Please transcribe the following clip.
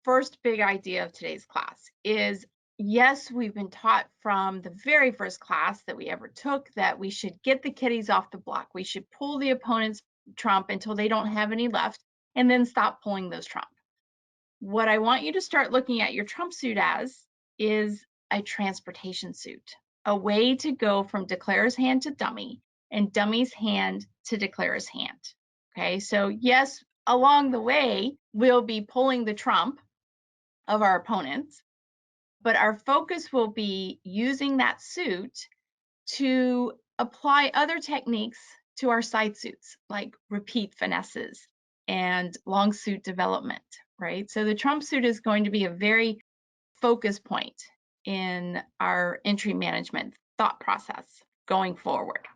first big idea of today's class is, yes, we've been taught from the very first class that we ever took that we should get the kiddies off the block. We should pull the opponent's trump until they don't have any left, and then stop pulling those trump. What I want you to start looking at your trump suit as is a transportation suit, a way to go from declarer's hand to dummy and dummy's hand to declarer's hand. Okay, so yes, along the way, we'll be pulling the trump of our opponents, but our focus will be using that suit to apply other techniques to our side suits, like repeat finesses and long suit development, right? So the trump suit is going to be a very focus point in our entry management thought process going forward.